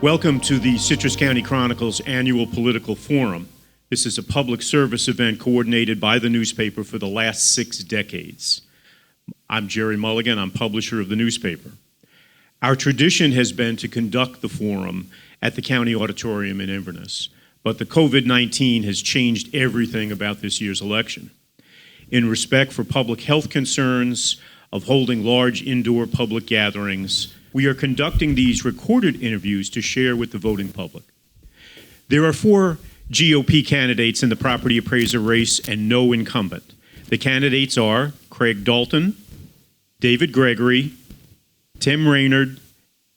Welcome to the Citrus County Chronicle's annual political forum. This is a public service event coordinated by the newspaper for the last 6 decades. I'm Jerry Mulligan. I'm publisher of the newspaper. Our tradition has been to conduct the forum at the county auditorium in Inverness, but the COVID-19 has changed everything about this year's election. In respect for public health concerns of holding large indoor public gatherings, we are conducting these recorded interviews to share with the voting public. There are 4 GOP candidates in the property appraiser race and no incumbent. The candidates are Craig Dalton, David Gregory, Tim Raynard,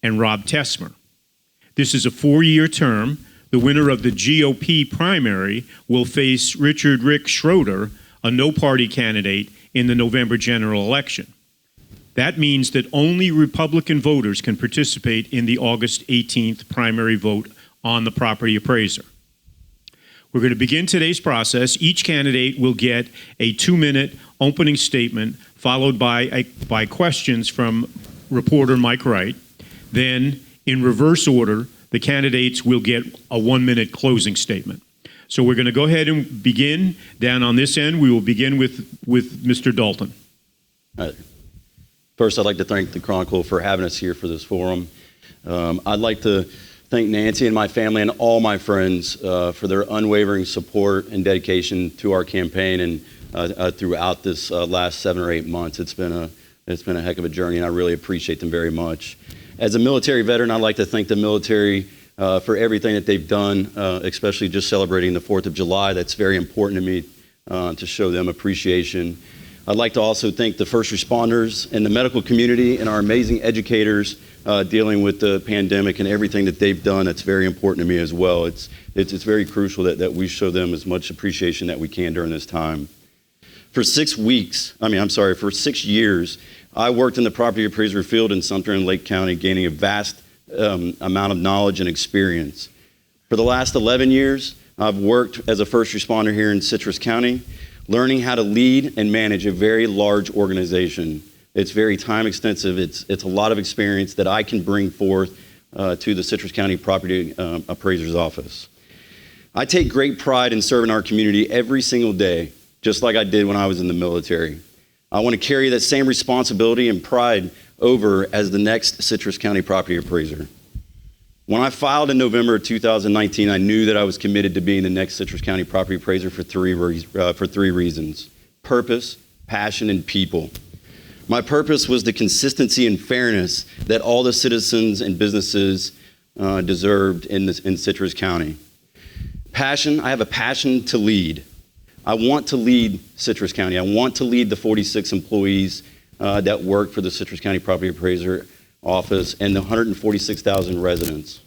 and Rob Tessmer. This is a 4-year term. The winner of the GOP primary will face Richard Rick Schroeder, a no-party candidate, in the November general election. That means that only Republican voters can participate in the August 18th primary vote on the property appraiser. We're going to begin today's process. Each candidate will get a 2-minute opening statement followed by questions from reporter Mike Wright. Then, in reverse order, the candidates will get a 1-minute closing statement. So we're going to go ahead and begin. Down on this end, we will begin with Mr. Dalton. First, I'd like to thank the Chronicle for having us here for this forum. I'd like to thank Nancy and my family and all my friends for their unwavering support and dedication to our campaign and throughout this last 7 or 8 months. It's been a heck of a journey, and I really appreciate them very much. As a military veteran, I'd like to thank the military for everything that they've done, especially just celebrating the 4th of July. That's very important to me to show them appreciation. I'd like to also thank the first responders and the medical community and our amazing educators dealing with the pandemic and everything that they've done. That's very important to me as well. It's very crucial that we show them as much appreciation that we can during this time. For 6 years, I worked in the property appraiser field in Sumter and Lake County, gaining a vast amount of knowledge and experience. For the last 11 years, I've worked as a first responder here in Citrus County, learning how to lead and manage a very large organization. It's very time extensive. It's a lot of experience that I can bring forth to the Citrus County Property Appraiser's Office. I take great pride in serving our community every single day, just like I did when I was in the military. I want to carry that same responsibility and pride over as the next Citrus County Property Appraiser. When I filed in November of 2019, I knew that I was committed to being the next Citrus County Property Appraiser for three reasons: purpose, passion, and people. My purpose was the consistency and fairness that all the citizens and businesses deserved in Citrus County. Passion, I have a passion to lead. I want to lead Citrus County. I want to lead the 46 employees that work for the Citrus County Property Appraiser Office and the 146,000 residents.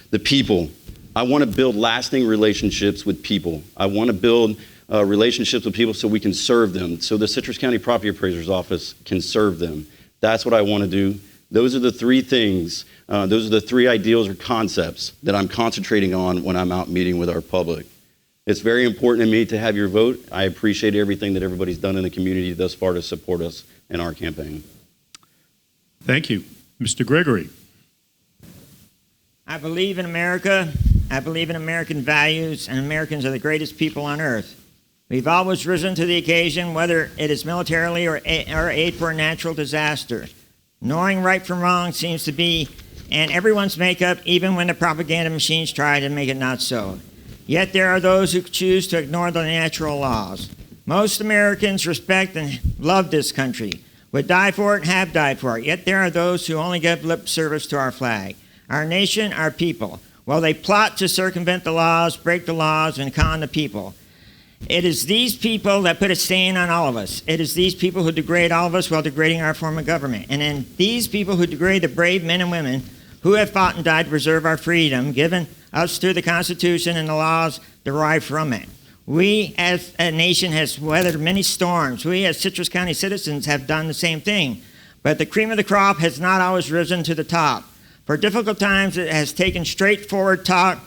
The people. I want to build lasting relationships with people. I want to build relationships with people so we can serve them, so the Citrus County Property Appraiser's Office can serve them. That's what I want to do. Those are the 3 things, those are the 3 ideals or concepts that I'm concentrating on when I'm out meeting with our public. It's very important to me to have your vote. I appreciate everything that everybody's done in the community thus far to support us in our campaign. Thank you. Mr. Gregory. I believe in America. I believe in American values, and Americans are the greatest people on earth. We've always risen to the occasion, whether it is militarily or aid for a natural disaster. Knowing right from wrong seems to be in everyone's makeup, even when the propaganda machines try to make it not so. Yet there are those who choose to ignore the natural laws. Most Americans respect and love this country, would die for it and have died for it. Yet there are those who only give lip service to our flag, our nation, our people. While they plot to circumvent the laws, break the laws, and con the people. It is these people that put a stain on all of us. It is these people who degrade all of us while degrading our form of government. And then these people who degrade the brave men and women who have fought and died to preserve our freedom, given us through the Constitution and the laws derived from it. We as a nation has weathered many storms. We as Citrus County citizens have done the same thing. But the cream of the crop has not always risen to the top. For difficult times, it has taken straightforward talk,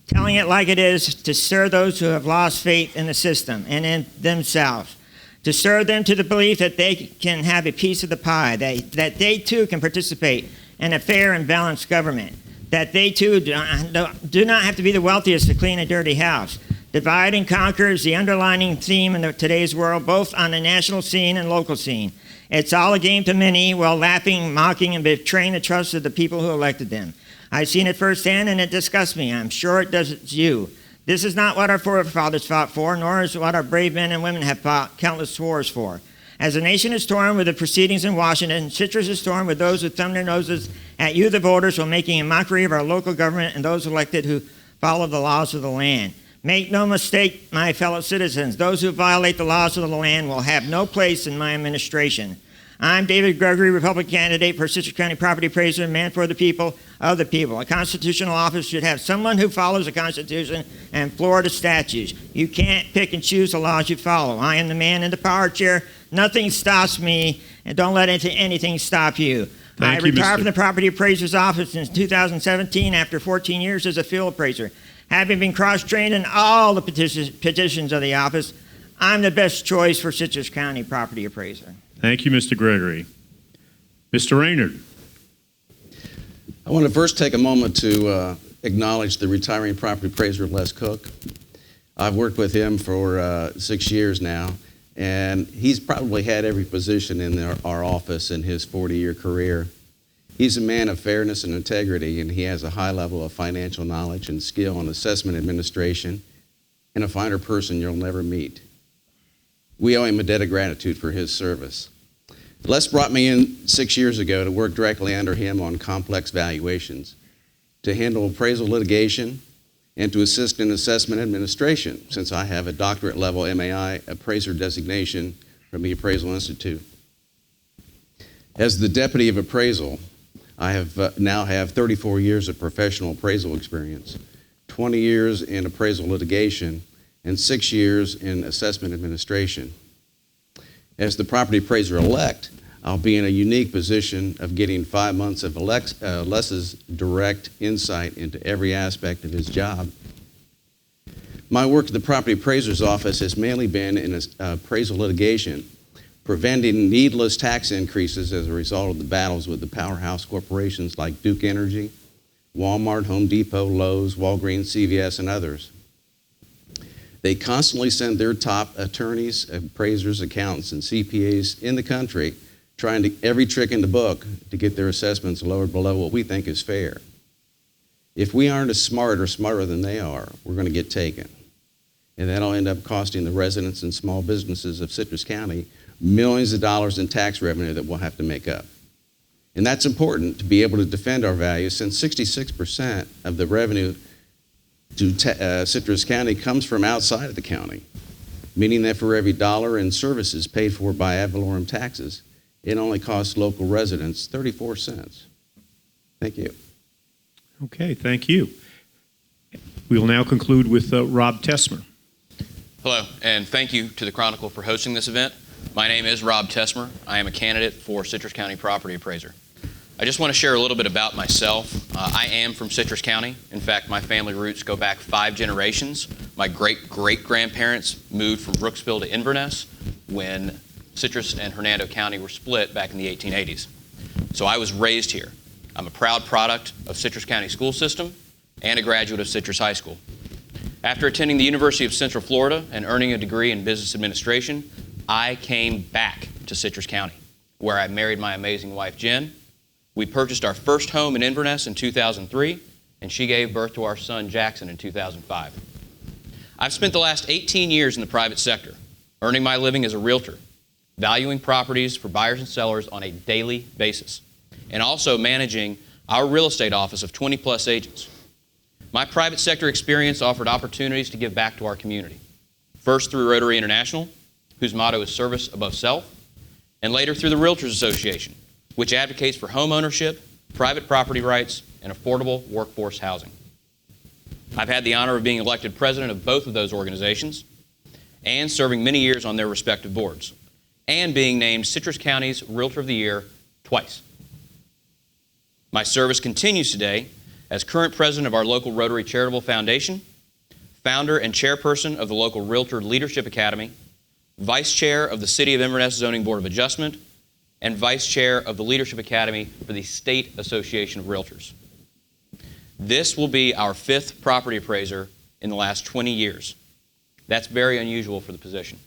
telling it like it is, to stir those who have lost faith in the system and in themselves, to stir them to the belief that they can have a piece of the pie, that they too can participate in a fair and balanced government, that they too do not have to be the wealthiest to clean a dirty house. Divide and conquer is the underlining theme in today's world, both on the national scene and local scene. It's all a game to many while laughing, mocking, and betraying the trust of the people who elected them. I've seen it firsthand, and it disgusts me. I'm sure it does you. This is not what our forefathers fought for, nor is what our brave men and women have fought countless wars for. As the nation is torn with the proceedings in Washington, Citrus is torn with those who thumb their noses at you, the voters, while making a mockery of our local government and those elected who follow the laws of the land. Make no mistake, my fellow citizens, those who violate the laws of the land will have no place in my administration. I'm David Gregory, Republican candidate for Citrus County Property Appraiser, man for the people, of the people. A constitutional office should have someone who follows the Constitution and Florida statutes. You can't pick and choose the laws you follow. I am the man in the power chair. Nothing stops me, and don't let anything stop you. I retired from the Property Appraiser's office in 2017 after 14 years as a field appraiser. Having been cross-trained in all the petitions of the office, I'm the best choice for Citrus County Property Appraiser. Thank you, Mr. Gregory. Mr. Raynard. I want to first take a moment to acknowledge the retiring property appraiser, Les Cook. I've worked with him for 6 years now, and he's probably had every position in our office in his 40-year career. He's a man of fairness and integrity, and he has a high level of financial knowledge and skill in assessment administration, and a finer person you'll never meet. We owe him a debt of gratitude for his service. Les brought me in 6 years ago to work directly under him on complex valuations, to handle appraisal litigation, and to assist in assessment administration, since I have a doctorate level MAI appraiser designation from the Appraisal Institute. As the deputy of appraisal, I now have 34 years of professional appraisal experience, 20 years in appraisal litigation, and 6 years in assessment administration. As the property appraiser-elect, I'll be in a unique position of getting 5 months of Les's direct insight into every aspect of his job. My work at the property appraiser's office has mainly been in appraisal litigation, preventing needless tax increases as a result of the battles with the powerhouse corporations like Duke Energy, Walmart, Home Depot, Lowe's, Walgreens, CVS, and others. They constantly send their top attorneys, appraisers, accountants, and CPAs in the country trying to every trick in the book to get their assessments lowered below what we think is fair. If we aren't as smart or smarter than they are, we're going to get taken. And that'll end up costing the residents and small businesses of Citrus County millions of dollars in tax revenue that we'll have to make up. And that's important to be able to defend our values, since 66% of the revenue to Citrus County comes from outside of the county, meaning that for every dollar in services paid for by ad valorem taxes, it only costs local residents 34 cents. Thank you. Okay, thank you. We will now conclude with Rob Tessmer. Hello, and thank you to the Chronicle for hosting this event. My name is Rob Tessmer. I am a candidate for Citrus County Property Appraiser. I just want to share a little bit about myself. I am from Citrus County. In fact, my family roots go back 5 generations. My great-great-grandparents moved from Brooksville to Inverness when Citrus and Hernando County were split back in the 1880s. So I was raised here. I'm a proud product of Citrus County school system and a graduate of Citrus High School. After attending the University of Central Florida and earning a degree in business administration, I came back to Citrus County, where I married my amazing wife, Jen. We purchased our first home in Inverness in 2003, and she gave birth to our son, Jackson, in 2005. I've spent the last 18 years in the private sector, earning my living as a realtor, valuing properties for buyers and sellers on a daily basis, and also managing our real estate office of 20-plus agents. My private sector experience offered opportunities to give back to our community, first through Rotary International, whose motto is service above self, and later through the Realtors Association, which advocates for home ownership, private property rights, and affordable workforce housing. I've had the honor of being elected president of both of those organizations and serving many years on their respective boards, and being named Citrus County's Realtor of the Year twice. My service continues today as current president of our local Rotary Charitable Foundation, founder and chairperson of the local Realtor Leadership Academy, vice chair of the City of Inverness Zoning Board of Adjustment, and vice chair of the Leadership Academy for the State Association of Realtors. This will be our 5th property appraiser in the last 20 years. That's very unusual for the position.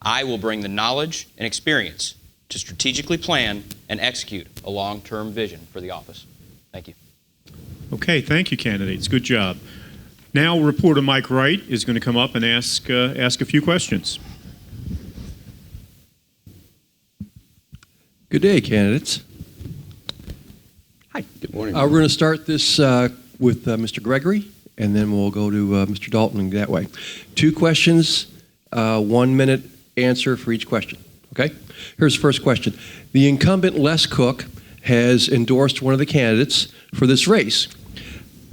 I will bring the knowledge and experience to strategically plan and execute a long-term vision for the office. Thank you. Okay, thank you, candidates. Good job. Now, reporter Mike Wright is going to come up and ask a few questions. Good day, candidates. Hi. Good morning. We're going to start this with Mr. Gregory, and then we'll go to Mr. Dalton that way. 2 questions, 1 minute answer for each question. Okay? Here's the first question. The incumbent Les Cook has endorsed one of the candidates for this race.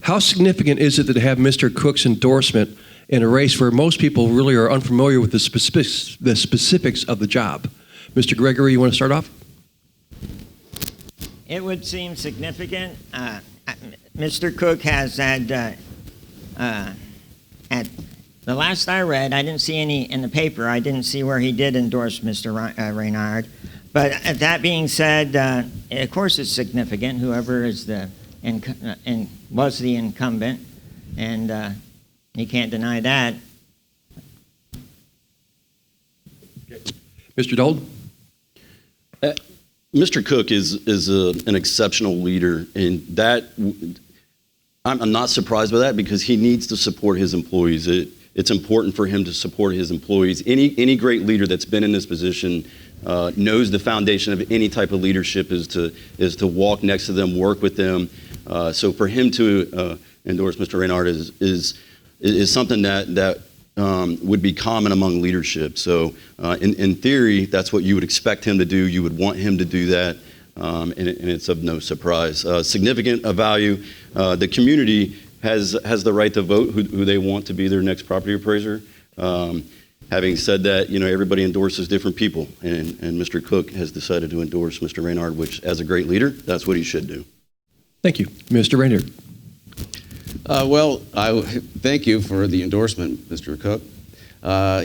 How significant is it to have Mr. Cook's endorsement in a race where most people really are unfamiliar with the specifics of the job? Mr. Gregory, you want to start off? It would seem significant. Mr. Cook has had, at the last I read, I didn't see any in the paper. I didn't see where he did endorse Mr. Reynard. But that being said, of course it's significant. Whoever is was the incumbent, and you can't deny that. Mr. Dalton? Mr. Cook is an exceptional leader, and that I'm not surprised by that because he needs to support his employees. It's important for him to support his employees. Any great leader that's been in this position knows the foundation of any type of leadership is to walk next to them, work with them. So for him to endorse Mr. Reynard is something that would be common among leadership. So in theory, that's what you would expect him to do. You would want him to do that, and it's of no surprise. Significant of value. The community has the right to vote who they want to be their next property appraiser. Having said that, everybody endorses different people, and Mr. Cook has decided to endorse Mr. Reynard, which, as a great leader, that's what he should do. Thank you. Mr. Reynard. Well, I thank you for the endorsement, Mr. Cook.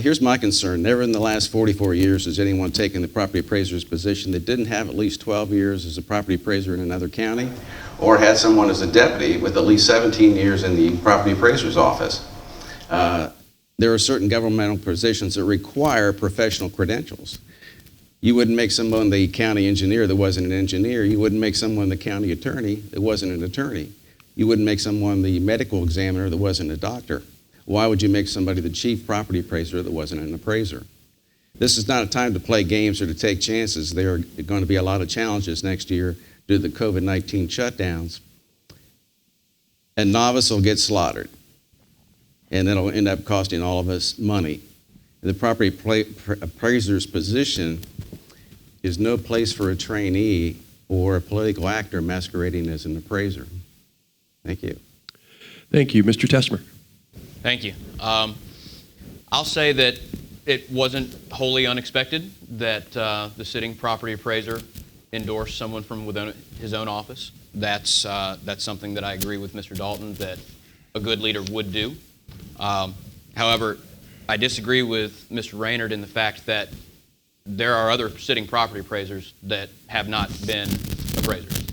Here's my concern. Never in the last 44 years has anyone taken the property appraiser's position that didn't have at least 12 years as a property appraiser in another county, or had someone as a deputy with at least 17 years in the property appraiser's office. There are certain governmental positions that require professional credentials. You wouldn't make someone the county engineer that wasn't an engineer. You wouldn't make someone the county attorney that wasn't an attorney. You wouldn't make someone the medical examiner that wasn't a doctor. Why would you make somebody the chief property appraiser that wasn't an appraiser? This is not a time to play games or to take chances. There are going to be a lot of challenges next year due to the COVID-19 shutdowns. A novice will get slaughtered, and that'll end up costing all of us money. The property appraiser's position is no place for a trainee or a political actor masquerading as an appraiser. Thank you. Thank you. Mr. Tessmer. Thank you. I'll say that it wasn't wholly unexpected that the sitting property appraiser endorsed someone from within his own office. That's something that I agree with Mr. Dalton that a good leader would do. However, I disagree with Mr. Reynard in the fact that there are other sitting property appraisers that have not been appraisers.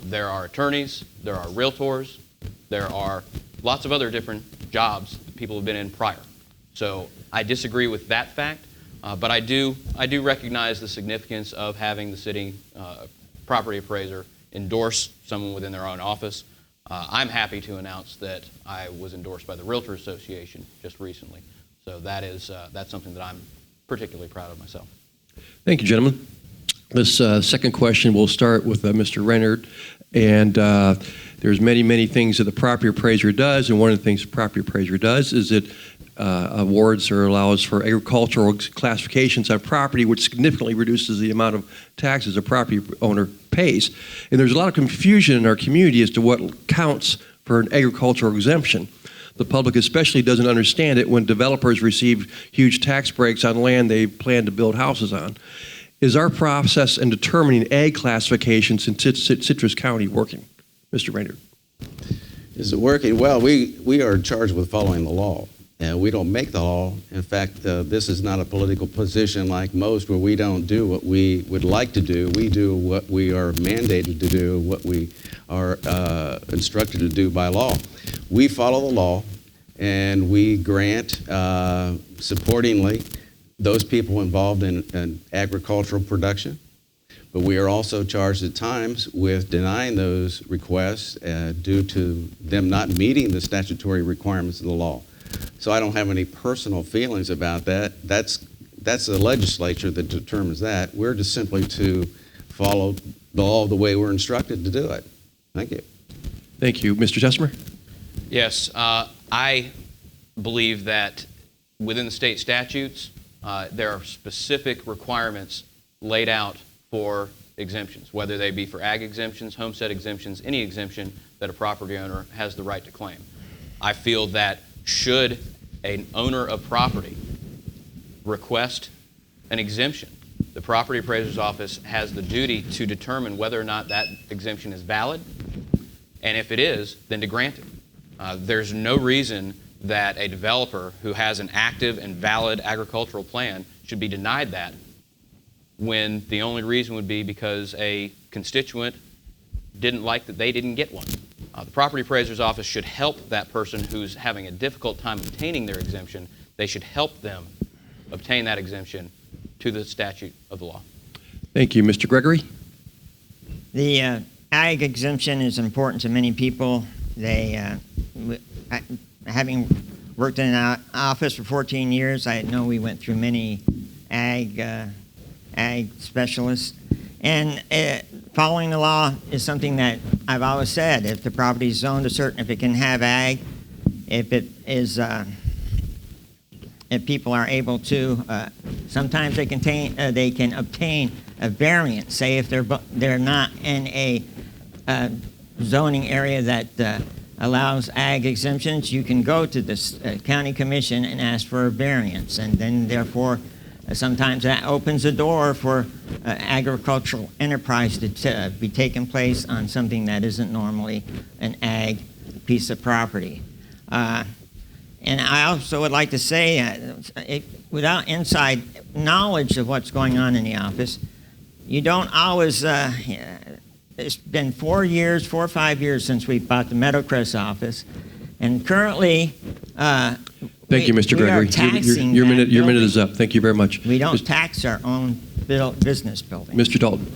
There are attorneys, there are realtors, there are lots of other different jobs that people have been in prior. So I disagree with that fact, but I do recognize the significance of having the sitting property appraiser endorse someone within their own office. I'm happy to announce that I was endorsed by the Realtor Association just recently. So that's something that I'm particularly proud of myself. Thank you, gentlemen. This second question will start with Mr. Reynard, and there's many things that the property appraiser does, and one of the things the property appraiser does is it awards or allows for agricultural classifications on property, which significantly reduces the amount of taxes a property owner pays. And there's a lot of confusion in our community as to what counts for an agricultural exemption. The public especially doesn't understand it when developers receive huge tax breaks on land they plan to build houses on. Is our process in determining ag classifications in Citrus County working? Mr. Reynard. Is it working? Well, we are charged with following the law. We don't make the law. In fact, this is not a political position like most, where we don't do what we would like to do. We do what we are mandated to do, what we are instructed to do by law. We follow the law, and we grant supportingly those people involved in agricultural production. But we are also charged at times with denying those requests due to them not meeting the statutory requirements of the law. So I don't have any personal feelings about that. That's the legislature that determines that. We're just simply to follow the law the way we're instructed to do it. Thank you. Thank you. Mr. Tessmer? Yes, I believe that within the state statutes, there are specific requirements laid out for exemptions, whether they be for ag exemptions, homestead exemptions, any exemption that a property owner has the right to claim. I feel that should an owner of property request an exemption, the property appraiser's office has the duty to determine whether or not that exemption is valid, and if it is, then to grant it. There's no reason that a developer who has an active and valid agricultural plan should be denied that, when the only reason would be because a constituent didn't like that they didn't get one. The property appraiser's office should help that person who's having a difficult time obtaining their exemption. They should help them obtain that exemption to the statute of the law. Thank you. Mr. Gregory? The ag exemption is important to many people. Having worked in an office for 14 years, I know we went through many ag specialists. And following the law is something that I've always said. If the property is zoned a certain, if it can have ag, if it is, if people are able to, sometimes they can obtain a variance. Say if they're not in a zoning area that allows ag exemptions, you can go to this county commission and ask for a variance, and then therefore sometimes that opens the door for agricultural enterprise to be taking place on something that isn't normally an ag piece of property. And I also would like to say, without inside knowledge of what's going on in the office, you don't always, it's been 4 or 5 years since we bought the Meadowcrest office, and currently, Thank you, Mr. Gregory. Your minute is up. Thank you very much. We don't tax our own business building. Mr. Dalton.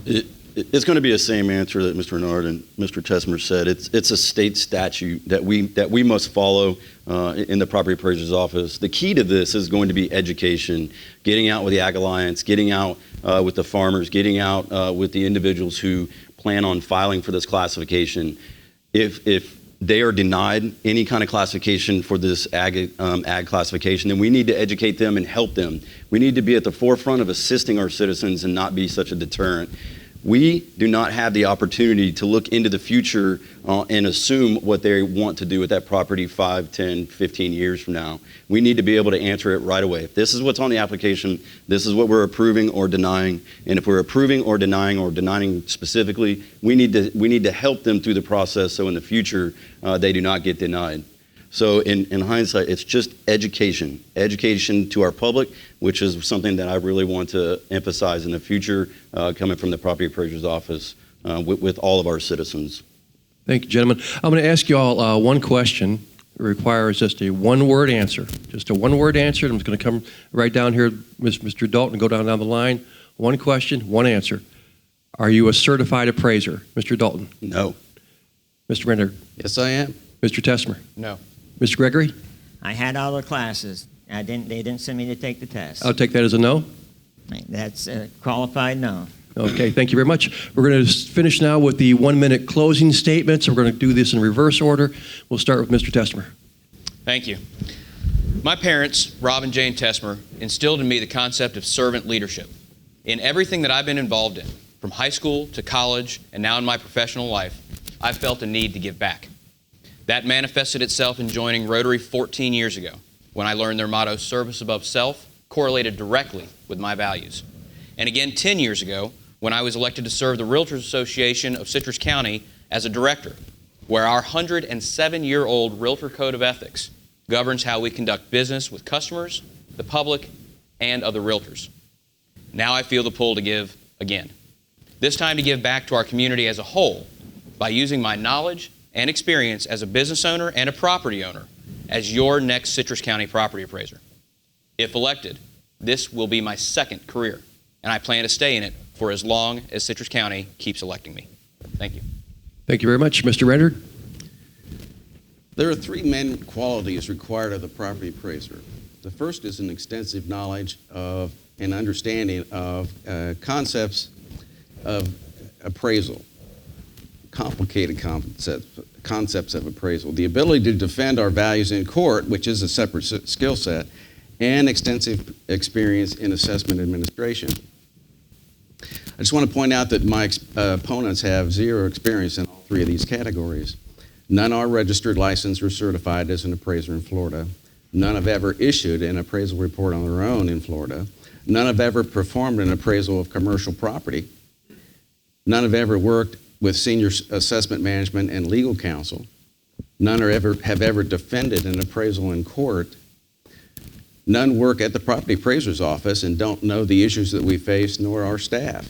It's going to be the same answer that Mr. Renard and Mr. Tessmer said. It's a state statute that we must follow in the property appraiser's office. The key to this is going to be education, getting out with the Ag Alliance, getting out with the farmers, getting out with the individuals who plan on filing for this classification. If they are denied any kind of classification for this ag classification, then we need to educate them and help them. We need to be at the forefront of assisting our citizens and not be such a deterrent. We do not have the opportunity to look into the future and assume what they want to do with that property 5, 10, 15 years from now. We need to be able to answer it right away. If this is what's on the application, this is what we're approving or denying. And if we're approving or denying specifically, we need to help them through the process so in the future they do not get denied. So in hindsight, it's just education to our public, which is something that I really want to emphasize in the future, coming from the property appraiser's office with all of our citizens. Thank you, gentlemen. I'm going to ask you all one question. It requires just a one-word answer. Just a one-word answer. I'm just going to come right down here, Mr. Dalton, go down the line. One question, one answer. Are you a certified appraiser? Mr. Dalton? No. Mr. Renner? Yes, I am. Mr. Tessmer? No. Mr. Gregory? I had all the classes. They didn't send me to take the test. I'll take that as a no. That's a qualified no. Okay, thank you very much. We're going to finish now with the 1-minute closing statements. We're going to do this in reverse order. We'll start with Mr. Tessmer. Thank you. My parents, Rob and Jane Tessmer, instilled in me the concept of servant leadership. In everything that I've been involved in, from high school to college and now in my professional life, I've felt a need to give back. That manifested itself in joining Rotary 14 years ago, when I learned their motto, service above self, correlated directly with my values. And again 10 years ago, when I was elected to serve the Realtors Association of Citrus County as a director, where our 107-year-old Realtor Code of Ethics governs how we conduct business with customers, the public, and other realtors. Now I feel the pull to give again. This time to give back to our community as a whole by using my knowledge and experience as a business owner and a property owner as your next Citrus County property appraiser. If elected, this will be my second career, and I plan to stay in it for as long as Citrus County keeps electing me. Thank you. Thank you very much. Mr. Renard? There are three main qualities required of the property appraiser. The first is an extensive knowledge of and understanding of concepts of appraisal, complicated concepts of appraisal, the ability to defend our values in court, which is a separate skill set, and extensive experience in assessment administration. I just want to point out that my opponents have zero experience in all three of these categories. None are registered, licensed, or certified as an appraiser in Florida. None have ever issued an appraisal report on their own in Florida. None have ever performed an appraisal of commercial property. None have ever worked with senior assessment management and legal counsel. None have ever defended an appraisal in court. None work at the property appraiser's office and don't know the issues that we face, nor our staff.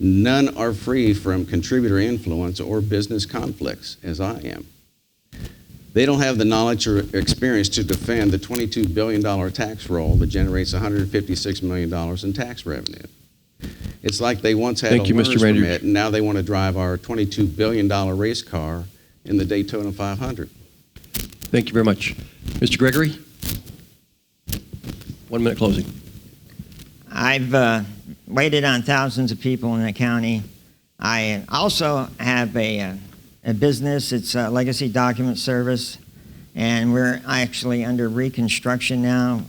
None are free from contributor influence or business conflicts, as I am. They don't have the knowledge or experience to defend the $22 billion tax roll that generates $156 million in tax revenue. It's like they once had Thank a you, learner's Mr. Rader. permit, and now they want to drive our $22 billion race car in the Daytona 500. Thank you very much. Mr. Gregory? 1 minute closing. I've waited on thousands of people in the county. I also have a business. It's a legacy document service, and we're actually under reconstruction now.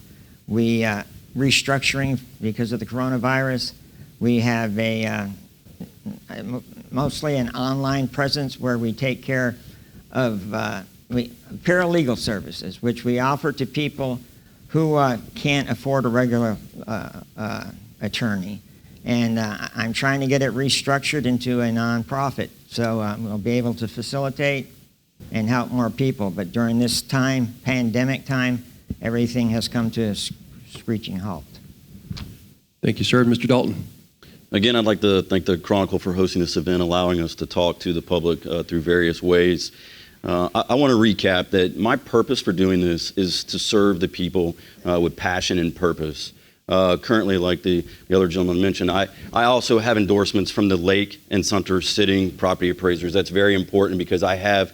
We restructuring because of the coronavirus. We have mostly an online presence where we take care of paralegal services, which we offer to people who can't afford a regular attorney. And I'm trying to get it restructured into a nonprofit, so we'll be able to facilitate and help more people. But during this time, pandemic time, everything has come to a screeching halt. Thank you, sir. Mr. Dalton? Again, I'd like to thank the Chronicle for hosting this event, allowing us to talk to the public through various ways. I want to recap that my purpose for doing this is to serve the people with passion and purpose. Currently, like the other gentleman mentioned, I also have endorsements from the Lake and Sumter sitting property appraisers. That's very important because I have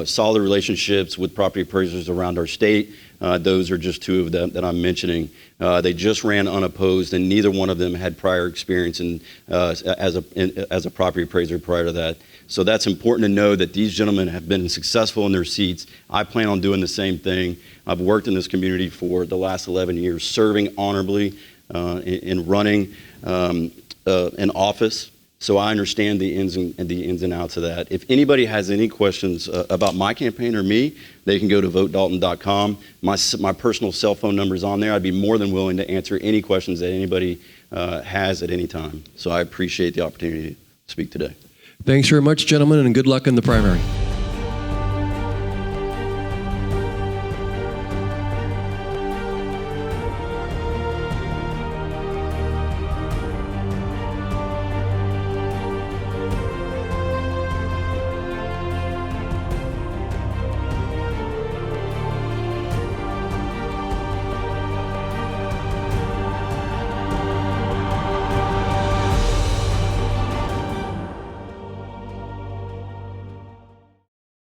solid relationships with property appraisers around our state. Those are just two of them that I'm mentioning. They just ran unopposed, and neither one of them had prior experience as a property appraiser prior to that. So that's important to know that these gentlemen have been successful in their seats. I plan on doing the same thing. I've worked in this community for the last 11 years, serving honorably in running an office. So I understand the ins and outs of that. If anybody has any questions about my campaign or me, they can go to votedalton.com. My personal cell phone number is on there. I'd be more than willing to answer any questions that anybody has at any time. So I appreciate the opportunity to speak today. Thanks very much, gentlemen, and good luck in the primary.